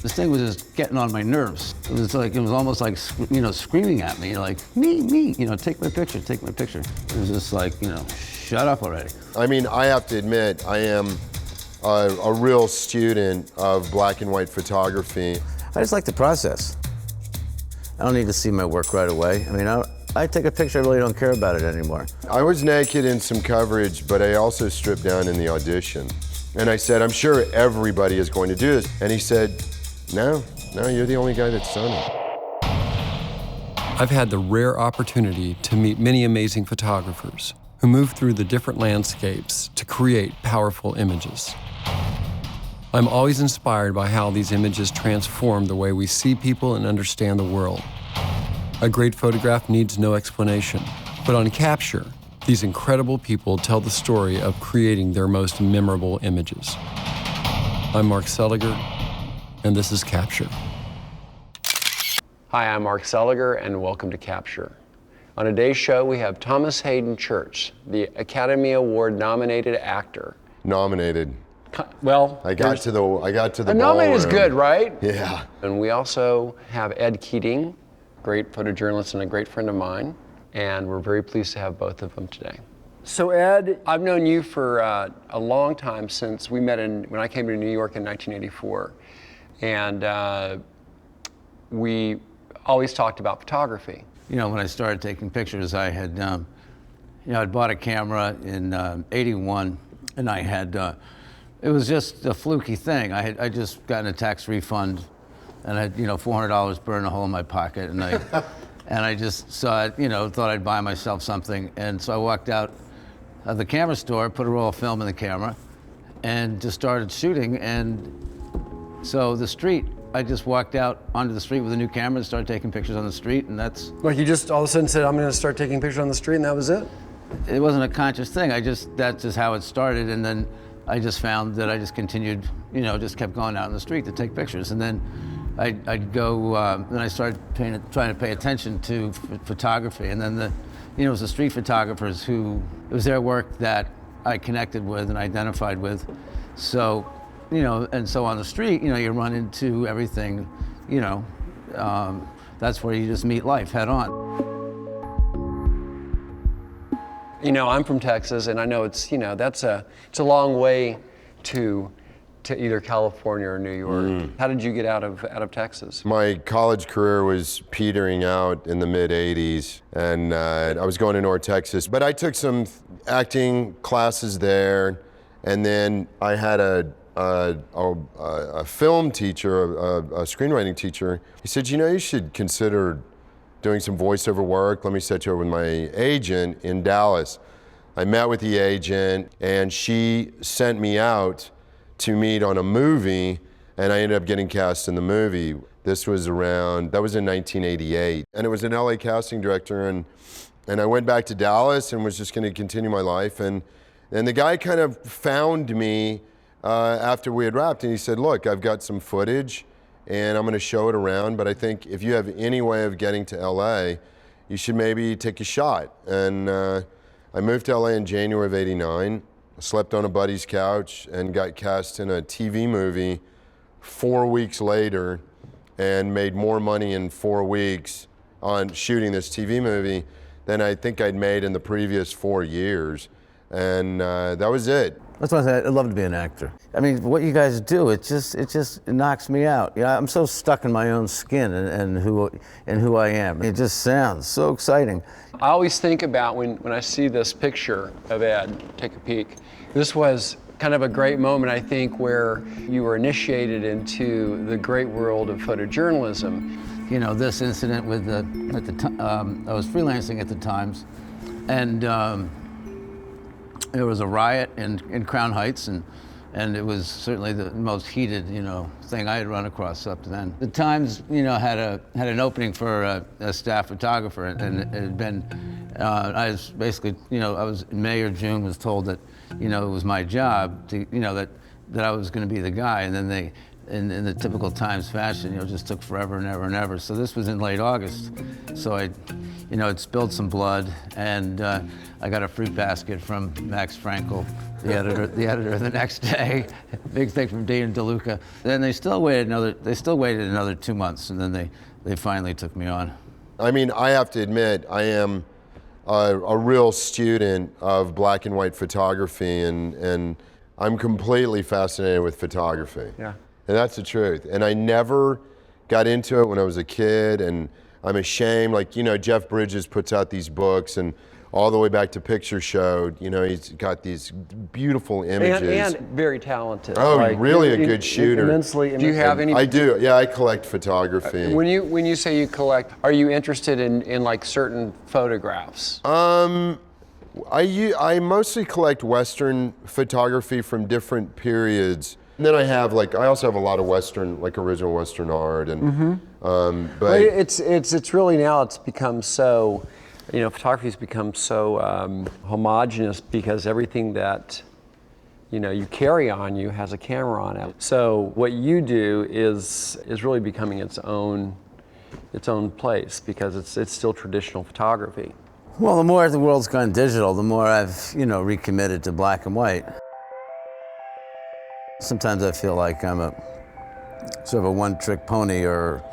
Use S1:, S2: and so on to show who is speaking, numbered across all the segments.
S1: This thing was just getting on my nerves. It was almost like, screaming at me, like, me, take my picture, take my picture. It was just like, shut up already.
S2: I mean, I have to admit, I am a real student of black and white photography.
S3: I just like the process. I don't need to see my work right away. I mean, I take a picture, I really don't care about it anymore.
S2: I was naked in some coverage, but I also stripped down in the audition. And I said, I'm sure everybody is going to do this. And he said, no, you're the only guy that's done it.
S4: I've had the rare opportunity to meet many amazing photographers who move through the different landscapes to create powerful images. I'm always inspired by how these images transform the way we see people and understand the world. A great photograph needs no explanation, but on Capture, these incredible people tell the story of creating their most memorable images. I'm Mark Seliger, and this is Capture.
S5: Hi, I'm Mark Seliger, and welcome to Capture. On today's show, we have Thomas Haden Church, the Academy Award nominated actor.
S2: Nominated.
S5: Well,
S2: I got to the
S5: nominated is good, right?
S2: Yeah.
S5: And we also have Ed Keating, great photojournalist and a great friend of mine, and we're very pleased to have both of them today. So Ed, I've known you for a long time, since we met when I came to New York in 1984, and we always talked about photography.
S1: When I started taking pictures, I had, I'd bought a camera in '81, and I had, it was just a fluky thing. I just gotten a tax refund, and I had, $400 burned a hole in my pocket, and I just saw it, thought I'd buy myself something, and so I walked out of the camera store, put a roll of film in the camera, and just started shooting. And so the street, I just walked out onto the street with a new camera and started taking pictures on the street, and that's...
S5: Like, you just all of a sudden said, I'm going to start taking pictures on the street, and that was it?
S1: It wasn't a conscious thing. That's just how it started, and then I just found that I just continued, just kept going out in the street to take pictures. And then I'd go, then I started trying to pay attention to photography. And then it was the street photographers it was their work that I connected with and identified with. So, and so on the street, you run into everything, that's where you just meet life head on.
S5: I'm from Texas, and I know it's a long way to either California or New York. How did you get out of Texas?
S2: My college career was petering out in the mid-'80s, and I was going to North Texas. But I took some acting classes there, and then I had a film teacher, a screenwriting teacher. He said, you should consider doing some voiceover work. Let me set you up with my agent in Dallas. I met with the agent, and she sent me out to meet on a movie, and I ended up getting cast in the movie. That was in 1988. And it was an LA casting director, and I went back to Dallas and was just gonna continue my life. And the guy kind of found me after we had wrapped, and he said, look, I've got some footage, and I'm going to show it around, but I think if you have any way of getting to LA, you should maybe take a shot. And I moved to LA in January of '89, slept on a buddy's couch, and got cast in a TV movie 4 weeks later, and made more money in 4 weeks on shooting this TV movie than I think I'd made in the previous 4 years. And that was it.
S3: That's why I said I'd love to be an actor. I mean, what you guys do, it just knocks me out. I'm so stuck in my own skin and who I am. It just sounds so exciting.
S5: I always think about when I see this picture of Ed, take a peek. This was kind of a great moment, I think, where you were initiated into the great world of photojournalism.
S1: This incident with I was freelancing at the Times, and there was a riot in Crown Heights, and it was certainly the most heated, thing I had run across up to then. The Times, had an opening for a staff photographer, and it had been, I was basically, I was in May or June was told that, it was my job to, that I was going to be the guy, and then in the typical Times fashion, you know, just took forever and ever and ever. So this was in late August. So it spilled some blood, and I got a fruit basket from Max Frankel, the editor the next day. Big thing from Dean DeLuca. Then they still waited another 2 months, and then they finally took me on.
S2: I mean, I have to admit, I am a real student of black and white photography, and I'm completely fascinated with photography.
S5: Yeah.
S2: And that's the truth. And I never got into it when I was a kid, and I'm ashamed. Like, you know, Jeff Bridges puts out these books, and all the way back to Picture Show, you know, he's got these beautiful images.
S5: And very talented.
S2: Oh, really a good shooter.
S5: Immensely. Do you have any?
S2: I do, yeah, I collect photography.
S5: When you say you collect, are you interested in like certain photographs?
S2: I mostly collect Western photography from different periods. And then I also have a lot of Western, like original Western art, and but
S5: it's really now it's become so, you know, photography's become so homogenous because everything that, you know, you carry on you has a camera on it. So what you do is really becoming its own place because it's still traditional photography.
S3: Well, the more the world's gone digital, the more I've, you know, recommitted to black and white. Sometimes I feel like I'm a sort of a one-trick pony, or,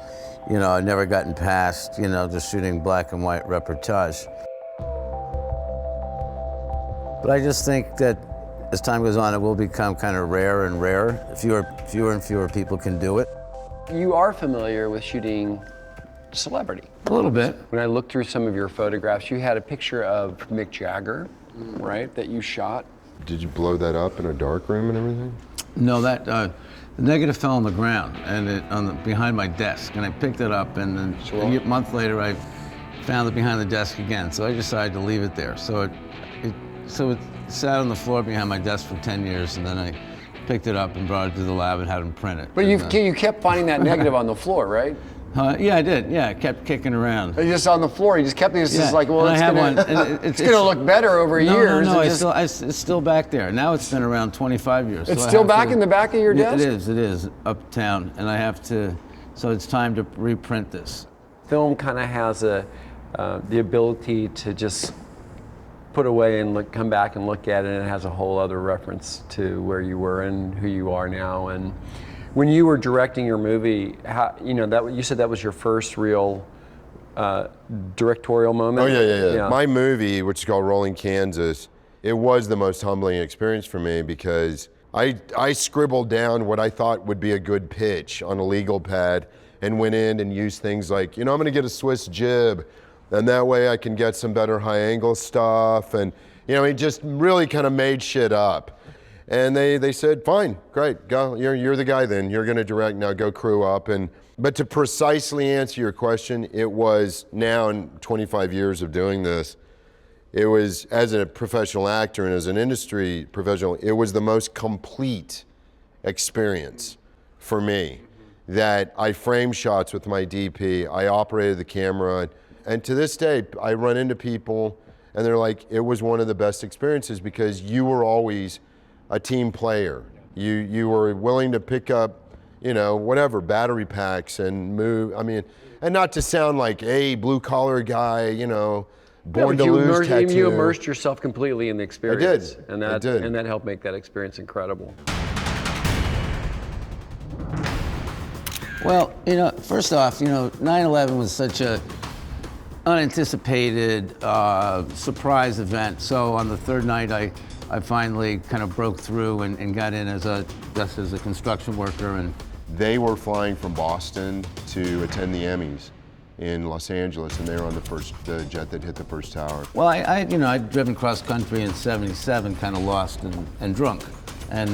S3: you know, I've never gotten past, you know, just shooting black and white reportage. But I just think that as time goes on, it will become kind of rarer and rarer. Fewer and fewer people can do it.
S5: You are familiar with shooting celebrity.
S1: A little bit.
S5: When I looked through some of your photographs, you had a picture of Mick Jagger, right, that you shot.
S2: did you blow that up in a dark room and everything?
S1: No, the negative fell on the ground and behind my desk, and I picked it up, and then a month later I found it behind the desk again. So I decided to leave it there. So it sat on the floor behind my desk for 10 years, and then I picked it up and brought it to the lab and had them print it.
S5: But you kept finding that negative on the floor, right?
S1: Yeah, I did. Yeah, I kept kicking around.
S5: Just on the floor, you just kept these.
S1: Yeah.
S5: Just like, well, it's going to look better over years.
S1: No, it's still back there. Now it's been around 25 years.
S5: It's still back in the back of your desk?
S1: It is, uptown, and I have to, so it's time to reprint this.
S5: Film kind of has the ability to just put away and come back and look at it, and it has a whole other reference to where you were and who you are now. And when you were directing your movie, you said that was your first real directorial moment?
S2: Oh, yeah. My movie, which is called Rolling Kansas, it was the most humbling experience for me because I scribbled down what I thought would be a good pitch on a legal pad and went in and used things like, I'm going to get a Swiss jib, and that way I can get some better high angle stuff. And, he just really kind of made shit up. And they said, fine, great, go, you're the guy then, you're gonna direct, now go crew up. But to precisely answer your question, it was now in 25 years of doing this, it was, as a professional actor and as an industry professional, it was the most complete experience for me. That I framed shots with my DP, I operated the camera, and to this day, I run into people and they're like, it was one of the best experiences because you were always a team player. You were willing to pick up, whatever, battery packs and move. I mean, and not to sound like a blue collar guy, born to lose tattoo.
S5: You immersed yourself completely in the experience.
S2: I did.
S5: And that helped make that experience incredible.
S1: Well, first off, 9/11 was such a unanticipated surprise event. So on the third night, I finally kind of broke through and got in as a construction worker. And
S2: they were flying from Boston to attend the Emmys in Los Angeles, and they were on the jet that hit the first tower.
S1: Well, I'd driven cross country in '77, kind of lost and drunk, and